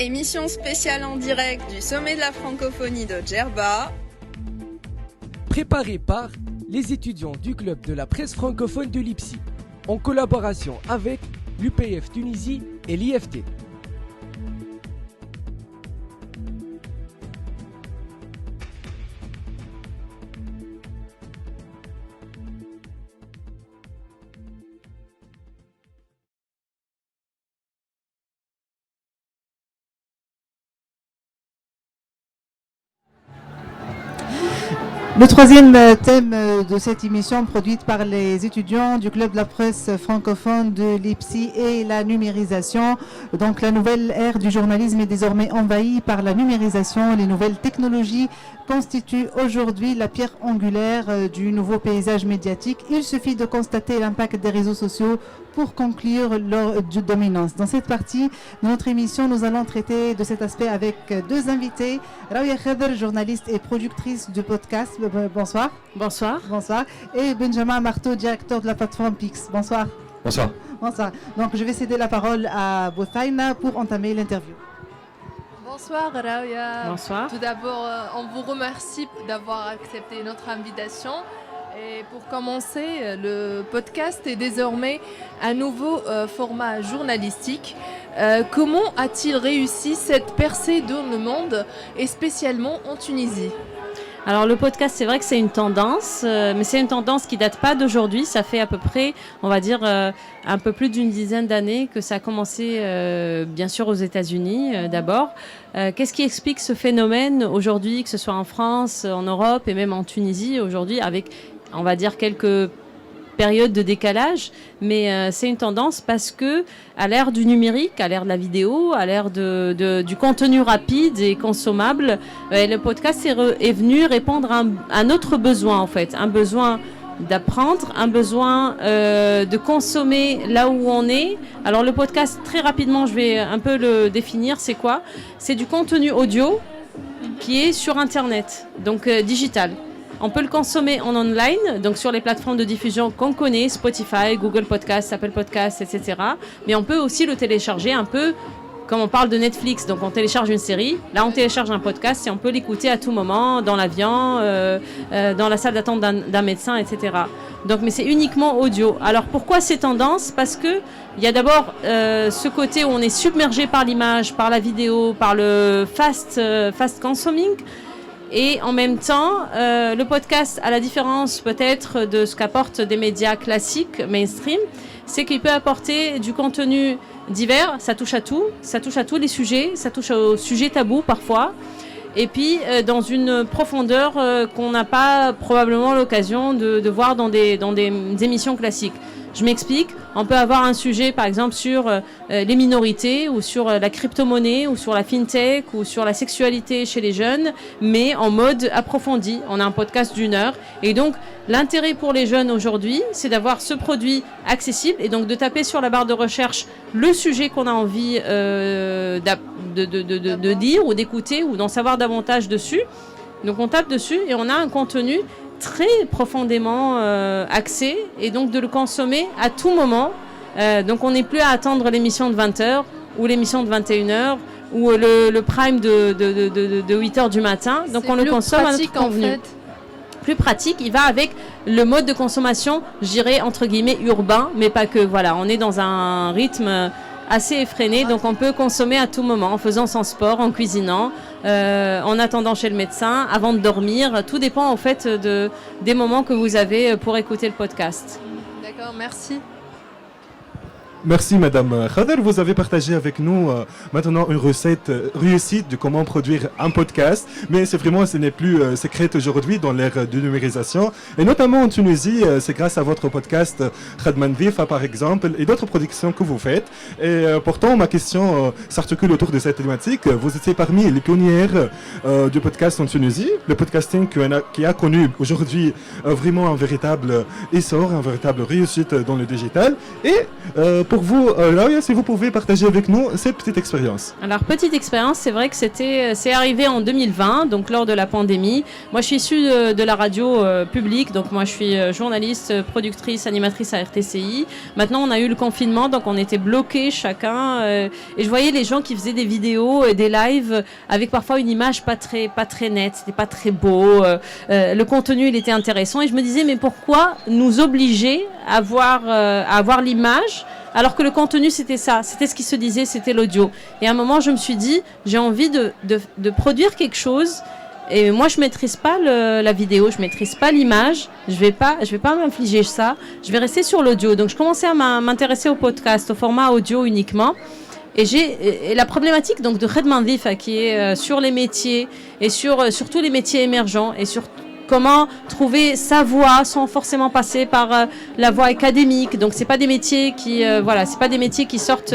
Émission spéciale en direct du sommet de la francophonie de Djerba. Préparée par les étudiants du club de la presse francophone de l'IPSI, en collaboration avec l'UPF Tunisie et l'IFT. Le troisième thème de cette émission produite par les étudiants du club de la presse francophone de l'IPSI est la numérisation. Donc la nouvelle ère du journalisme est désormais envahie par la numérisation. Les nouvelles technologies constituent aujourd'hui la pierre angulaire du nouveau paysage médiatique. Il suffit de constater l'impact des réseaux sociaux pour conclure leur dominance. Dans cette partie de notre émission, nous allons traiter de cet aspect avec deux invités. Raouya Khader, journaliste et productrice du podcast. Bonsoir. Bonsoir. Bonsoir. Et Benjamin Marteau, directeur de la plateforme Pix. Bonsoir. Bonsoir. Bonsoir. Donc je vais céder la parole à Bothaina pour entamer l'interview. Bonsoir Raouya. Bonsoir. Tout d'abord, on vous remercie d'avoir accepté notre invitation. Et pour commencer, le podcast est désormais un nouveau format journalistique. Comment a-t-il réussi cette percée dans le monde et spécialement en Tunisie ? Alors le podcast, c'est vrai que c'est une tendance, mais c'est une tendance qui date pas d'aujourd'hui. Ça fait à peu près, on va dire, un peu plus d'une dizaine d'années que ça a commencé, bien sûr, aux États-Unis d'abord. Qu'est-ce qui explique ce phénomène aujourd'hui, que ce soit en France, en Europe et même en Tunisie aujourd'hui, avec, on va dire, quelques période de décalage, mais c'est une tendance parce que à l'ère du numérique, à l'ère de la vidéo, à l'ère du contenu rapide et consommable, le podcast est venu répondre à un autre besoin en fait, un besoin d'apprendre, un besoin de consommer là où on est. Alors le podcast, très rapidement, je vais un peu le définir, c'est quoi ? C'est du contenu audio qui est sur Internet, donc digital. On peut le consommer en online, donc sur les plateformes de diffusion qu'on connaît, Spotify, Google Podcast, Apple Podcast, etc. Mais on peut aussi le télécharger un peu comme on parle de Netflix. Donc on télécharge une série, là on télécharge un podcast et on peut l'écouter à tout moment, dans l'avion, dans la salle d'attente d'un médecin, etc. Donc, mais c'est uniquement audio. Alors pourquoi ces tendances ? Parce que il y a d'abord ce côté où on est submergé par l'image, par la vidéo, par le fast consuming. Et en même temps, le podcast, à la différence peut-être de ce qu'apportent des médias classiques, mainstream, c'est qu'il peut apporter du contenu divers, ça touche à tout, ça touche à tous les sujets, ça touche aux sujets tabous parfois, et puis dans une profondeur qu'on n'a pas probablement l'occasion de voir dans des émissions classiques. Je m'explique, on peut avoir un sujet par exemple sur les minorités ou sur la crypto-monnaie ou sur la fintech ou sur la sexualité chez les jeunes, mais en mode approfondi. On a un podcast d'1 heure et donc l'intérêt pour les jeunes aujourd'hui, c'est d'avoir ce produit accessible et donc de taper sur la barre de recherche le sujet qu'on a envie de dire ou d'écouter ou d'en savoir davantage dessus. Donc on tape dessus et on a un contenu très profondément axé et donc de le consommer à tout moment. Donc on n'est plus à attendre l'émission de 20h ou l'émission de 21h ou le prime de 8h du matin. Donc on le consomme à notre convenu. En fait. Plus pratique, il va avec le mode de consommation, je dirais entre guillemets urbain, mais pas que. Voilà, on est dans un rythme assez effréné, donc on peut consommer à tout moment, en faisant son sport, en cuisinant, en attendant chez le médecin, avant de dormir. Tout dépend en fait des moments que vous avez pour écouter le podcast. D'accord, merci. Merci Madame Khader, vous avez partagé avec nous maintenant une recette réussite de comment produire un podcast, mais c'est vraiment, ce n'est plus secret aujourd'hui dans l'ère de numérisation, et notamment en Tunisie, c'est grâce à votre podcast Khadman Difa par exemple, et d'autres productions que vous faites, et pourtant ma question s'articule autour de cette thématique. Vous étiez parmi les pionnières du podcast en Tunisie, le podcasting qui a connu aujourd'hui vraiment un véritable essor, une véritable réussite dans le digital, et pour vous, Laouya, si vous pouvez partager avec nous cette petite expérience. Alors, petite expérience, c'est vrai que c'est arrivé en 2020, donc lors de la pandémie. Moi, je suis issue de la radio publique, donc moi, je suis journaliste, productrice, animatrice à RTCI. Maintenant, on a eu le confinement, donc on était bloqués chacun. Et je voyais les gens qui faisaient des vidéos et des lives avec parfois une image pas très nette, c'était pas très beau. Le contenu, il était intéressant. Et je me disais, mais pourquoi nous obliger à voir l'image alors que le contenu, c'était ça, c'était ce qui se disait, c'était l'audio. Et à un moment, je me suis dit, j'ai envie de produire quelque chose. Et moi, je maîtrise pas la vidéo, je maîtrise pas l'image. Je vais pas m'infliger ça. Je vais rester sur l'audio. Donc, je commençais à m'intéresser au podcast, au format audio uniquement. Et la problématique donc de Redman Vif qui est sur les métiers et sur tous les métiers émergents et sur comment trouver sa voie sans forcément passer par la voie académique. Donc c'est pas des métiers c'est pas des métiers qui sortent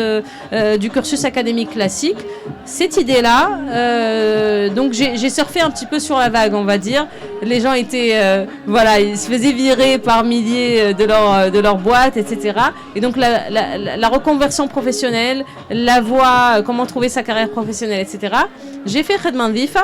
du cursus académique classique. Cette idée-là, donc j'ai surfé un petit peu sur la vague, on va dire. Les gens étaient, ils se faisaient virer par milliers de leur boîte, etc. Et donc la reconversion professionnelle, la voie, comment trouver sa carrière professionnelle, etc. J'ai fait Redman Vif.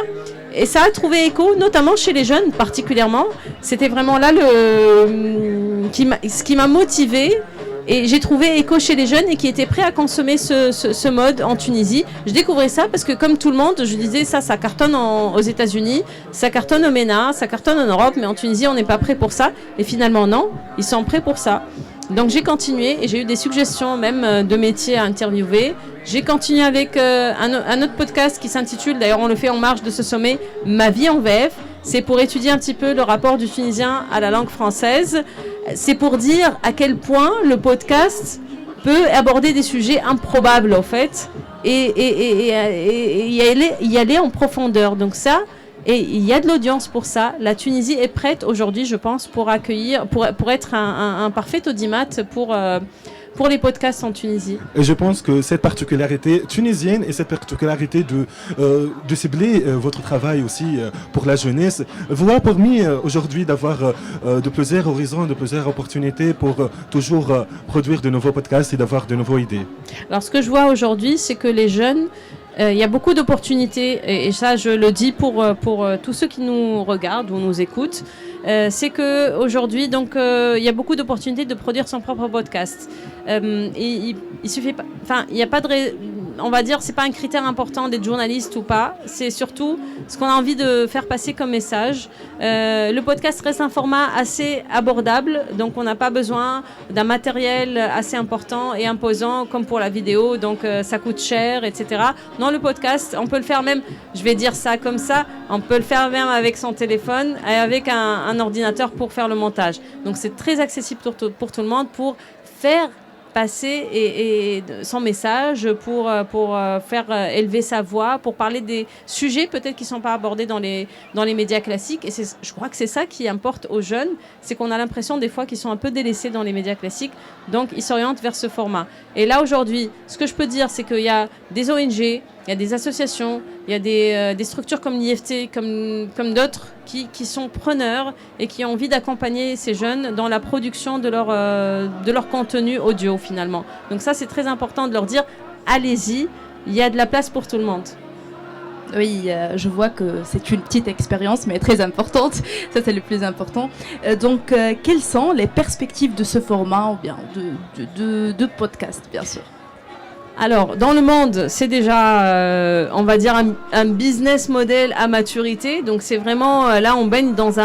Et ça a trouvé écho, notamment chez les jeunes particulièrement. C'était vraiment là ce qui m'a motivée. Et j'ai trouvé écho chez les jeunes et qui étaient prêts à consommer ce mode en Tunisie. Je découvrais ça parce que comme tout le monde, je disais ça cartonne aux États-Unis, ça cartonne au MENA, ça cartonne en Europe, mais en Tunisie, on n'est pas prêt pour ça. Et finalement, non, ils sont prêts pour ça. Donc j'ai continué et j'ai eu des suggestions même de métiers à interviewer. J'ai continué avec un autre podcast qui s'intitule, d'ailleurs on le fait en marge de ce sommet, Ma vie en VF. C'est pour étudier un petit peu le rapport du tunisien à la langue française. C'est pour dire à quel point le podcast peut aborder des sujets improbables en fait et y aller en profondeur. Donc ça, et il y a de l'audience pour ça. La Tunisie est prête aujourd'hui, je pense, pour accueillir, pour être un parfait audimat pour les podcasts en Tunisie. Et je pense que cette particularité tunisienne et cette particularité de cibler votre travail aussi pour la jeunesse vous a permis aujourd'hui d'avoir de plusieurs horizons, de plusieurs opportunités pour toujours produire de nouveaux podcasts et d'avoir de nouvelles idées. Alors ce que je vois aujourd'hui, c'est que les jeunes, il y a beaucoup d'opportunités et ça je le dis pour tous ceux qui nous regardent ou nous écoutent. C'est que aujourd'hui donc il y a beaucoup d'opportunités de produire son propre podcast. Il suffit pas, enfin il n'y a pas on va dire c'est pas un critère important d'être journaliste ou pas. C'est surtout ce qu'on a envie de faire passer comme message. Le podcast reste un format assez abordable, donc on n'a pas besoin d'un matériel assez important et imposant comme pour la vidéo, donc ça coûte cher, etc. Non, le podcast, on peut le faire même, je vais dire ça comme ça, on peut le faire même avec son téléphone et avec un ordinateur pour faire le montage. Donc c'est très accessible pour tout le monde pour faire passer et son message, pour faire élever sa voix, pour parler des sujets peut-être qui ne sont pas abordés dans les médias classiques. Et je crois que c'est ça qui importe aux jeunes, c'est qu'on a l'impression des fois qu'ils sont un peu délaissés dans les médias classiques, donc ils s'orientent vers ce format. Et là aujourd'hui, ce que je peux dire, c'est qu'il y a des ONG, il y a des associations, il y a des structures comme l'IFT, comme d'autres qui sont preneurs et qui ont envie d'accompagner ces jeunes dans la production de leur contenu audio finalement. Donc ça, c'est très important de leur dire, allez-y, il y a de la place pour tout le monde. Oui, je vois que c'est une petite expérience, mais très importante. Ça, c'est le plus important. Donc, quelles sont les perspectives de ce format ou bien de podcast, bien sûr? Alors, dans le monde, c'est déjà, on va dire, un business model à maturité. Donc, c'est vraiment, là, on baigne dans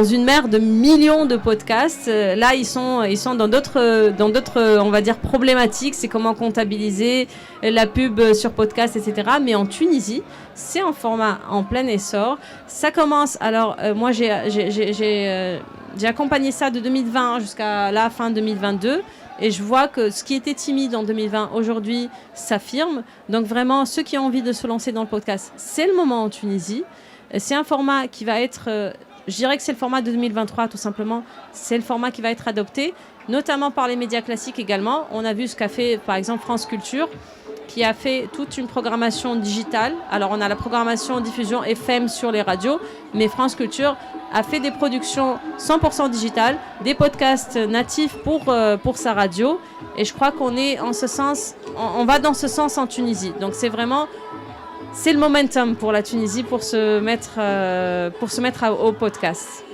une mer de millions de podcasts. Là, ils sont dans d'autres, on va dire, problématiques. C'est comment comptabiliser la pub sur podcast, etc. Mais en Tunisie, c'est un format en plein essor. Ça commence, alors, moi, j'ai accompagné ça de 2020 jusqu'à la fin 2022. Et je vois que ce qui était timide en 2020, aujourd'hui, s'affirme. Donc vraiment, ceux qui ont envie de se lancer dans le podcast, c'est le moment en Tunisie. C'est un format qui va être, je dirais que c'est le format de 2023 tout simplement. C'est le format qui va être adopté, notamment par les médias classiques également. On a vu ce qu'a fait par exemple France Culture. qui a fait toute une programmation digitale. Alors on a la programmation diffusion FM sur les radios, mais France Culture a fait des productions 100% digitales, des podcasts natifs pour sa radio. Et je crois qu'on est en ce sens, on va dans ce sens en Tunisie. Donc c'est le momentum pour la Tunisie pour se mettre au podcast.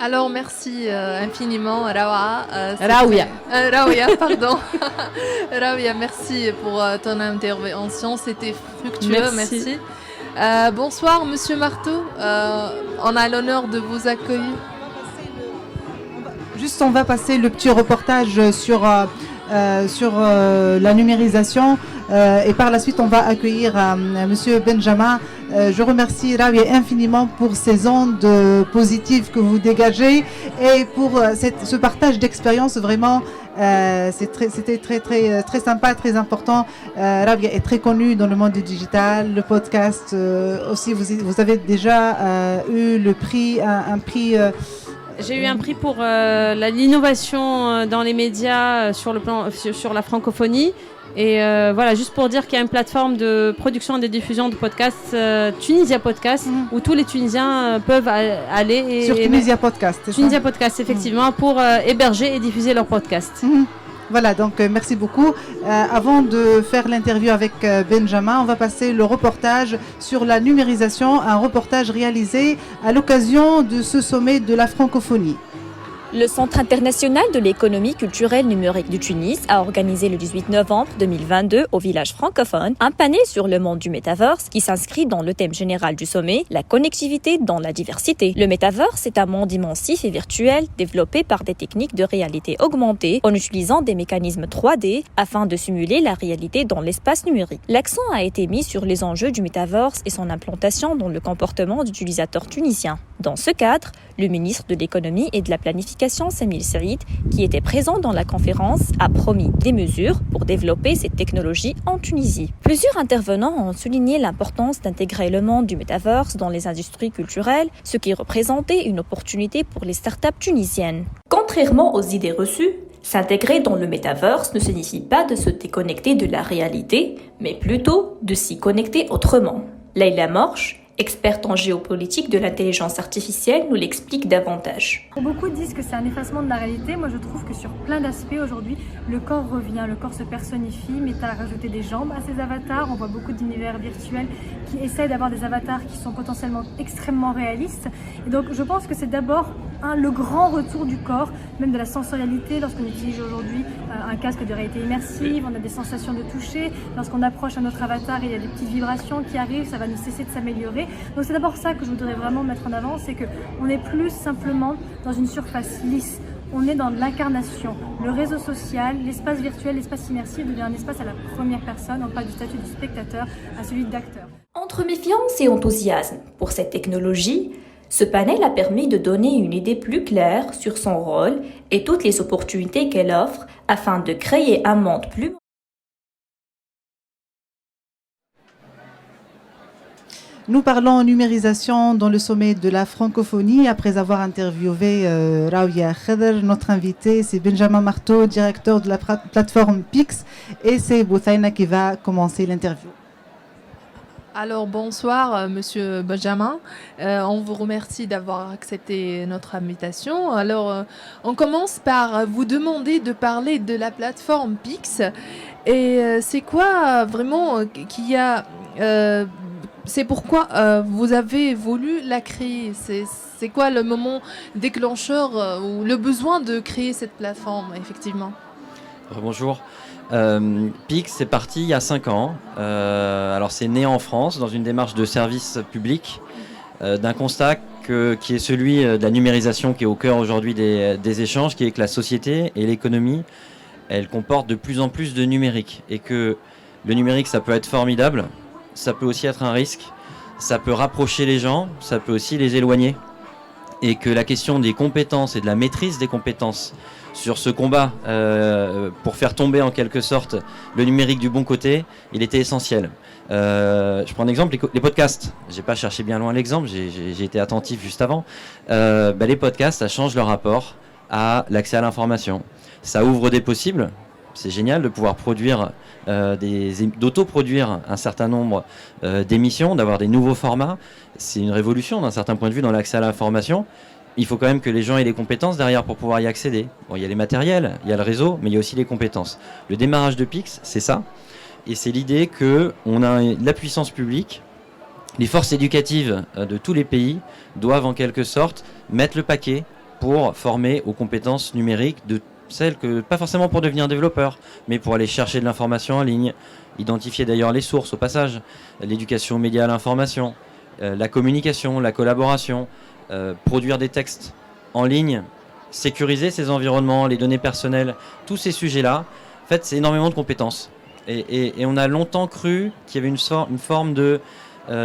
Alors merci infiniment Rawa. Raouia, pardon. Raouia, merci pour ton intervention, c'était fructueux, merci. Bonsoir Monsieur Marteau, on a l'honneur de vous accueillir. On va passer le petit reportage sur la numérisation et par la suite on va accueillir Monsieur Benjamin. Je remercie Raouia infiniment pour ces ondes positives que vous dégagez et pour ce partage d'expérience. Vraiment, c'était très sympa, très important. Raouia est très connu dans le monde du digital, le podcast aussi. Vous avez déjà eu le prix, un prix. J'ai eu un prix pour l'innovation dans les médias sur la francophonie. Et voilà, juste pour dire qu'il y a une plateforme de production et de diffusion de podcasts, Tunisia Podcast, où tous les Tunisiens peuvent aller. Sur Tunisia Podcast, c'est Tunisia Podcast, effectivement, pour héberger et diffuser leurs podcasts. Voilà, donc merci beaucoup. Avant de faire l'interview avec Benjamin, on va passer le reportage sur la numérisation, un reportage réalisé à l'occasion de ce sommet de la francophonie. Le Centre international de l'économie culturelle numérique du Tunis a organisé le 18 novembre 2022 au village francophone un panel sur le monde du métaverse qui s'inscrit dans le thème général du sommet, la connectivité dans la diversité. Le métaverse est un monde immersif et virtuel développé par des techniques de réalité augmentée en utilisant des mécanismes 3D afin de simuler la réalité dans l'espace numérique. L'accent a été mis sur les enjeux du métaverse et son implantation dans le comportement d'utilisateurs tunisiens. Dans ce cadre, le ministre de l'économie et de la planification, Samir Saïd, qui était présent dans la conférence, a promis des mesures pour développer cette technologie en Tunisie. Plusieurs intervenants ont souligné l'importance d'intégrer le monde du métaverse dans les industries culturelles, ce qui représentait une opportunité pour les startups tunisiennes. Contrairement aux idées reçues, s'intégrer dans le métaverse ne signifie pas de se déconnecter de la réalité, mais plutôt de s'y connecter autrement. Leïla Morche, experte en géopolitique de l'intelligence artificielle, nous l'explique davantage. Beaucoup disent que c'est un effacement de la réalité. Moi, je trouve que sur plein d'aspects aujourd'hui, le corps revient, le corps se personnifie. Meta a rajouté des jambes à ses avatars. On voit beaucoup d'univers virtuels qui essaient d'avoir des avatars qui sont potentiellement extrêmement réalistes. Et donc, je pense que c'est d'abord le grand retour du corps, même de la sensorialité. Lorsqu'on utilise aujourd'hui un casque de réalité immersive, on a des sensations de toucher. Lorsqu'on approche un autre avatar, il y a des petites vibrations qui arrivent, ça va ne cesser de s'améliorer. Donc c'est d'abord ça que je voudrais vraiment mettre en avant, c'est qu'on n'est plus simplement dans une surface lisse, on est dans l'incarnation. Le réseau social, l'espace virtuel, l'espace immersif devient un espace à la première personne, on passe du statut de spectateur à celui d'acteur. Entre méfiance et enthousiasme pour cette technologie, ce panel a permis de donner une idée plus claire sur son rôle et toutes les opportunités qu'elle offre afin de créer un monde plus. Nous parlons numérisation dans le sommet de la francophonie. Après avoir interviewé Raouia Khader, notre invité, c'est Benjamin Marteau, directeur de la plateforme Pix, et c'est Bouthaina qui va commencer l'interview. Alors bonsoir Monsieur Benjamin, on vous remercie d'avoir accepté notre invitation. Alors on commence par vous demander de parler de la plateforme Pix et c'est quoi vraiment qui a... c'est pourquoi vous avez voulu la créer. C'est quoi le moment déclencheur ou le besoin de créer cette plateforme, effectivement? Bonjour. Pix, c'est parti il y a 5 ans. Alors c'est né en France dans une démarche de service public, d'un constat qui est celui de la numérisation qui est au cœur aujourd'hui des échanges, qui est que la société et l'économie, elles comportent de plus en plus de numérique. Et que le numérique, ça peut être formidable, ça peut aussi être un risque, ça peut rapprocher les gens, ça peut aussi les éloigner. Et que la question des compétences et de la maîtrise des compétences sur ce combat pour faire tomber en quelque sorte le numérique du bon côté, il était essentiel. Je prends un exemple, les podcasts. J'ai pas cherché bien loin l'exemple, j'ai été attentif juste avant. Les podcasts, ça change le rapport à l'accès à l'information. Ça ouvre des possibles. C'est génial de pouvoir produire, d'auto-produire un certain nombre d'émissions, d'avoir des nouveaux formats. C'est une révolution d'un certain point de vue dans l'accès à l'information. Il faut quand même que les gens aient les compétences derrière pour pouvoir y accéder. Bon, il y a les matériels, il y a le réseau, mais il y a aussi les compétences. Le démarrage de Pix, c'est ça. Et c'est l'idée qu'on a la puissance publique, les forces éducatives de tous les pays doivent en quelque sorte mettre le paquet pour former aux compétences numériques de celles que, pas forcément pour devenir développeur, mais pour aller chercher de l'information en ligne, identifier d'ailleurs les sources au passage, l'éducation aux médias à l'information, la communication, la collaboration, produire des textes en ligne, sécuriser ces environnements, les données personnelles, tous ces sujets-là, en fait, c'est énormément de compétences. Et on a longtemps cru qu'il y avait une forme de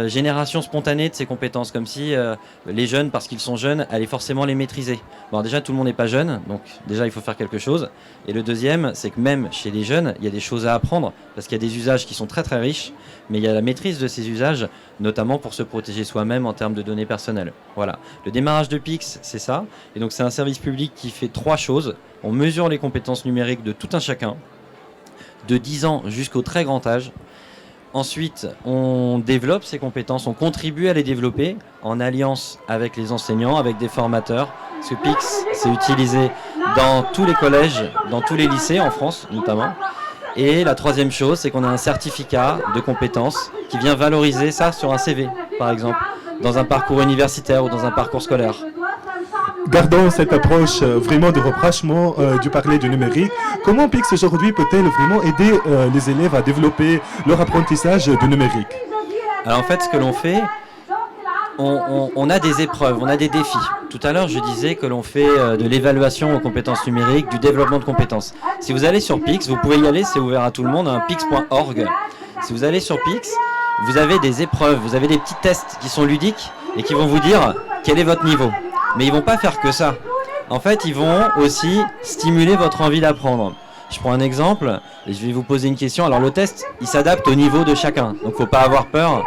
génération spontanée de ces compétences, comme si les jeunes, parce qu'ils sont jeunes, allaient forcément les maîtriser. Bon, déjà, tout le monde n'est pas jeune, donc déjà, il faut faire quelque chose. Et le deuxième, c'est que même chez les jeunes, il y a des choses à apprendre, parce qu'il y a des usages qui sont très très riches, mais il y a la maîtrise de ces usages, notamment pour se protéger soi-même en termes de données personnelles. Voilà. Le démarrage de Pix, c'est ça. Et donc, c'est un service public qui fait 3 choses. On mesure les compétences numériques de tout un chacun, de 10 ans jusqu'au très grand âge. Ensuite, on développe ces compétences, on contribue à les développer en alliance avec les enseignants, avec des formateurs. Parce que Pix, c'est utilisé dans tous les collèges, dans tous les lycées en France notamment. Et la troisième chose, c'est qu'on a un certificat de compétences qui vient valoriser ça sur un CV, par exemple, dans un parcours universitaire ou dans un parcours scolaire. Gardons cette approche vraiment de rapprochement du parler du numérique. Comment Pix aujourd'hui peut-elle vraiment aider les élèves à développer leur apprentissage du numérique? Alors en fait, ce que l'on fait, on a des épreuves, on a des défis. Tout à l'heure, je disais que l'on fait de l'évaluation aux compétences numériques, du développement de compétences. Si vous allez sur Pix, vous pouvez y aller, c'est ouvert à tout le monde, hein, pix.org. Si vous allez sur Pix, vous avez des épreuves, vous avez des petits tests qui sont ludiques et qui vont vous dire quel est votre niveau. Mais ils vont pas faire que ça. En fait, ils vont aussi stimuler votre envie d'apprendre. Je prends un exemple et je vais vous poser une question. Alors le test, il s'adapte au niveau de chacun. Donc faut pas avoir peur.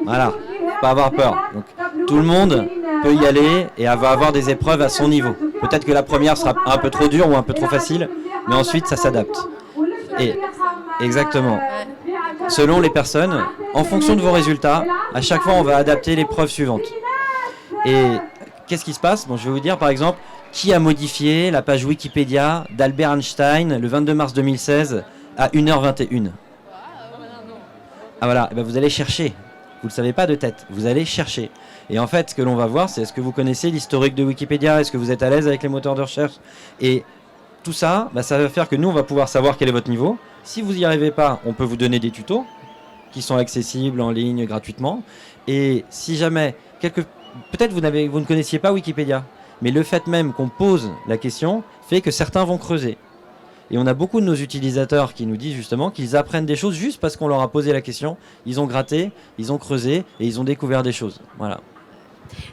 Voilà, faut pas avoir peur. Donc tout le monde peut y aller et va avoir des épreuves à son niveau. Peut-être que la première sera un peu trop dure ou un peu trop facile, mais ensuite ça s'adapte. Et exactement. Selon les personnes, en fonction de vos résultats, à chaque fois on va adapter l'épreuve suivante. Et qu'est-ce qui se passe? Bon, je vais vous dire par exemple, qui a modifié la page Wikipédia d'Albert Einstein le 22 mars 2016 à 1h21? Ah voilà, et ben vous allez chercher. Vous ne le savez pas de tête, vous allez chercher. Et en fait, ce que l'on va voir, c'est est-ce que vous connaissez l'historique de Wikipédia? Est-ce que vous êtes à l'aise avec les moteurs de recherche? Et tout ça, ça va faire que nous, on va pouvoir savoir quel est votre niveau. Si vous n'y arrivez pas, on peut vous donner des tutos qui sont accessibles en ligne gratuitement. Et si jamais, peut-être vous ne connaissiez pas Wikipédia, mais le fait même qu'on pose la question fait que certains vont creuser. Et on a beaucoup de nos utilisateurs qui nous disent justement qu'ils apprennent des choses juste parce qu'on leur a posé la question. Ils ont gratté, ils ont creusé et ils ont découvert des choses. Voilà.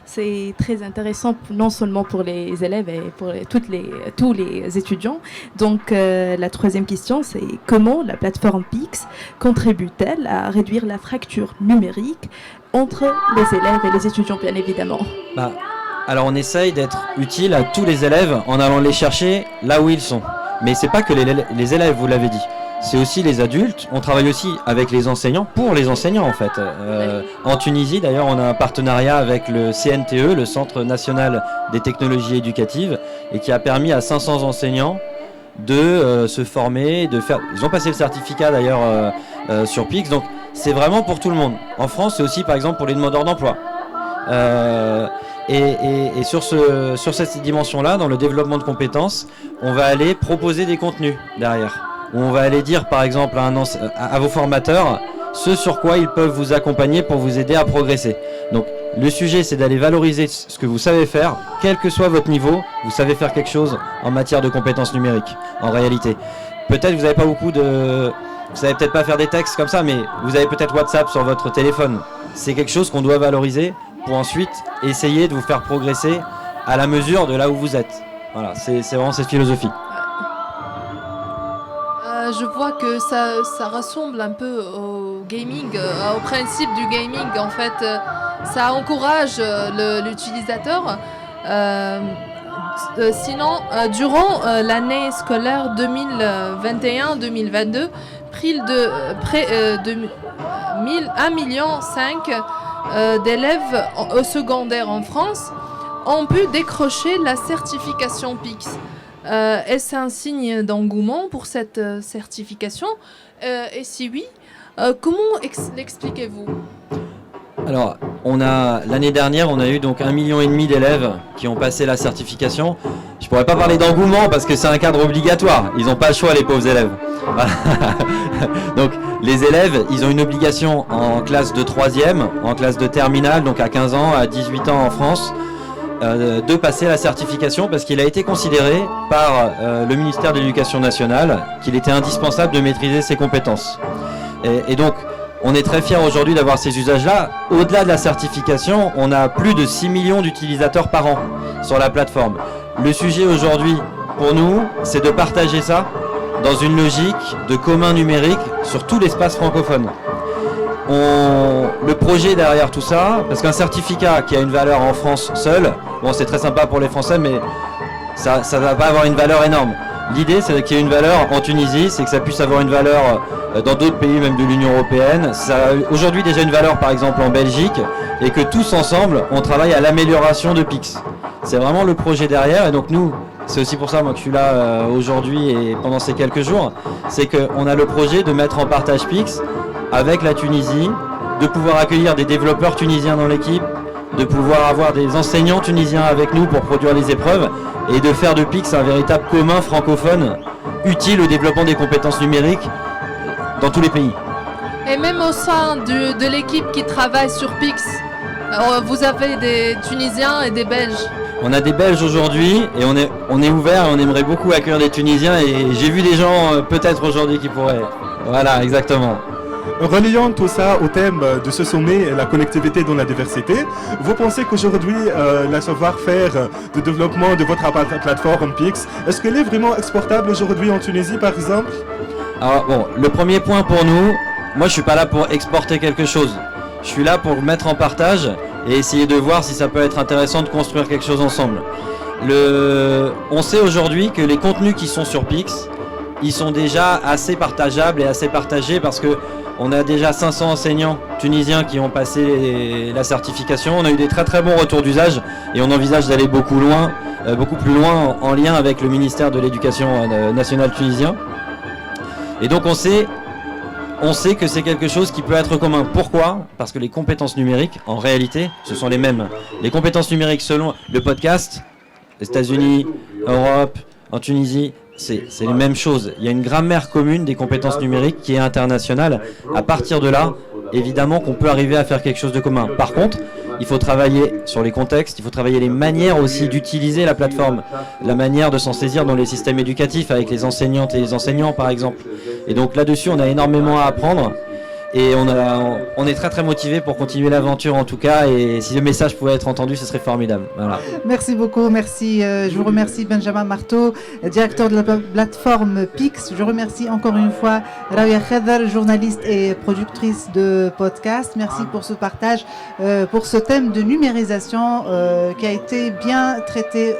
C'est très intéressant non seulement pour les élèves et pour tous les étudiants. Donc la troisième question, c'est comment la plateforme Pix contribue-t-elle à réduire la fracture numérique entre les élèves et les étudiants, bien évidemment? Alors on essaye d'être utile à tous les élèves en allant les chercher là où ils sont. Mais c'est pas que les élèves, vous l'avez dit. C'est aussi les adultes. On travaille aussi avec les enseignants, pour les enseignants en fait. En Tunisie d'ailleurs, on a un partenariat avec le CNTE, le Centre National des Technologies Éducatives, et qui a permis à 500 enseignants de se former, de faire. Ils ont passé le certificat d'ailleurs sur Pix, donc c'est vraiment pour tout le monde. En France, c'est aussi par exemple pour les demandeurs d'emploi. Et sur cette dimension-là, dans le développement de compétences, on va aller proposer des contenus derrière. Où on va aller dire par exemple à vos formateurs ce sur quoi ils peuvent vous accompagner pour vous aider à progresser. Donc le sujet, c'est d'aller valoriser ce que vous savez faire, quel que soit votre niveau, vous savez faire quelque chose en matière de compétences numériques, en réalité. Peut-être vous n'avez pas vous savez peut-être pas faire des textes comme ça, mais vous avez peut-être WhatsApp sur votre téléphone. C'est quelque chose qu'on doit valoriser pour ensuite essayer de vous faire progresser à la mesure de là où vous êtes. Voilà, c'est vraiment cette philosophie. Je vois que ça ressemble un peu au gaming, au principe du gaming. En fait, ça encourage l'utilisateur Sinon, durant l'année scolaire 2021-2022, près de 1,5 million d'élèves au secondaire en France ont pu décrocher la certification PIX. Est-ce un signe d'engouement pour cette certification? Et si oui, comment l'expliquez-vous? Alors, l'année dernière, on a eu donc 1,5 million d'élèves qui ont passé la certification. Je pourrais pas parler d'engouement parce que c'est un cadre obligatoire. Ils n'ont pas le choix, les pauvres élèves. Donc, les élèves, ils ont une obligation en classe de 3e, en classe de terminale, donc à 15 ans, à 18 ans en France, de passer la certification parce qu'il a été considéré par le ministère de l'Éducation nationale qu'il était indispensable de maîtriser ses compétences. Et donc, on est très fiers aujourd'hui d'avoir ces usages-là. Au-delà de la certification, on a plus de 6 millions d'utilisateurs par an sur la plateforme. Le sujet aujourd'hui, pour nous, c'est de partager ça dans une logique de commun numérique sur tout l'espace francophone. Le projet derrière tout ça, parce qu'un certificat qui a une valeur en France seul, bon, c'est très sympa pour les Français, mais ça ne va pas avoir une valeur énorme. L'idée, c'est qu'il y ait une valeur en Tunisie, c'est que ça puisse avoir une valeur dans d'autres pays, même de l'Union européenne. Ça a aujourd'hui déjà une valeur, par exemple, en Belgique, et que tous ensemble, on travaille à l'amélioration de PIX. C'est vraiment le projet derrière, et donc nous, c'est aussi pour ça moi que je suis là aujourd'hui et pendant ces quelques jours, c'est qu'on a le projet de mettre en partage PIX avec la Tunisie, de pouvoir accueillir des développeurs tunisiens dans l'équipe, de pouvoir avoir des enseignants tunisiens avec nous pour produire les épreuves et de faire de PIX un véritable commun francophone utile au développement des compétences numériques dans tous les pays. Et même au sein de l'équipe qui travaille sur PIX, vous avez des Tunisiens et des Belges? On a des Belges aujourd'hui et on est ouvert et on aimerait beaucoup accueillir des Tunisiens et j'ai vu des gens peut-être aujourd'hui qui pourraient. Voilà, exactement. Reliant tout ça au thème de ce sommet, la connectivité dans la diversité, vous pensez qu'aujourd'hui, la savoir-faire de développement de votre plateforme PIX, est-ce qu'elle est vraiment exportable aujourd'hui en Tunisie, par exemple? Alors bon, le premier point pour nous, moi je suis pas là pour exporter quelque chose. Je suis là pour mettre en partage et essayer de voir si ça peut être intéressant de construire quelque chose ensemble. On sait aujourd'hui que les contenus qui sont sur PIX, ils sont déjà assez partageables et assez partagés parce que on a déjà 500 enseignants tunisiens qui ont passé la certification. On a eu des très très bons retours d'usage et on envisage d'aller beaucoup plus loin en lien avec le ministère de l'Éducation nationale tunisien. Et donc on sait que c'est quelque chose qui peut être commun. Pourquoi? Parce que les compétences numériques, en réalité, ce sont les mêmes. Les compétences numériques selon le podcast, les États-Unis, Europe, en Tunisie, c'est les mêmes choses. Il y a une grammaire commune des compétences numériques qui est internationale. À partir de là, évidemment qu'on peut arriver à faire quelque chose de commun. Par contre, il faut travailler sur les contextes, il faut travailler les manières aussi d'utiliser la plateforme, la manière de s'en saisir dans les systèmes éducatifs avec les enseignantes et les enseignants par exemple. Et donc là-dessus, on a énormément à apprendre. Et on est très très motivés pour continuer l'aventure en tout cas, et si le message pouvait être entendu, ce serait formidable. Voilà. Merci beaucoup, merci. Je vous remercie Benjamin Marteau, directeur de la plateforme PIX. Je remercie encore une fois Rawia Khader, journaliste et productrice de podcast. Merci pour ce partage, pour ce thème de numérisation qui a été bien traité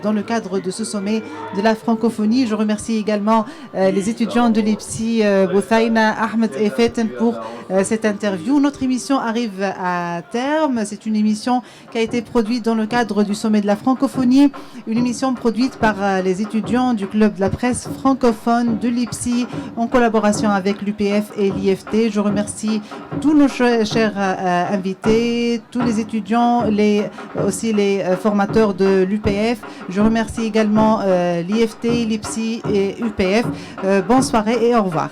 dans le cadre de ce sommet de la francophonie. Je remercie également les étudiants de l'IPSI, Bouthaïna, Ahmed et Feten pour cette interview. Notre émission arrive à terme. C'est une émission qui a été produite dans le cadre du sommet de la francophonie, une émission produite par les étudiants du club de la presse francophone de l'IPSI en collaboration avec l'UPF et l'IFT. Je remercie tous nos chers invités, tous les étudiants, aussi les formateurs de l'UPF. Je remercie également l'IFT, l'IPSI et UPF. Bonne soirée et au revoir.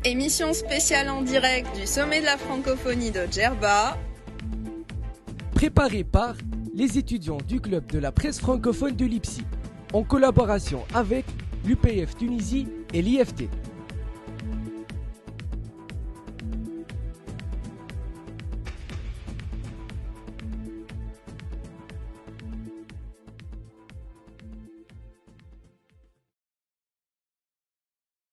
Émission spéciale en direct du sommet de la francophonie de Djerba. Préparée par les étudiants du club de la presse francophone de l'IPSI, en collaboration avec l'UPF Tunisie et l'IFT.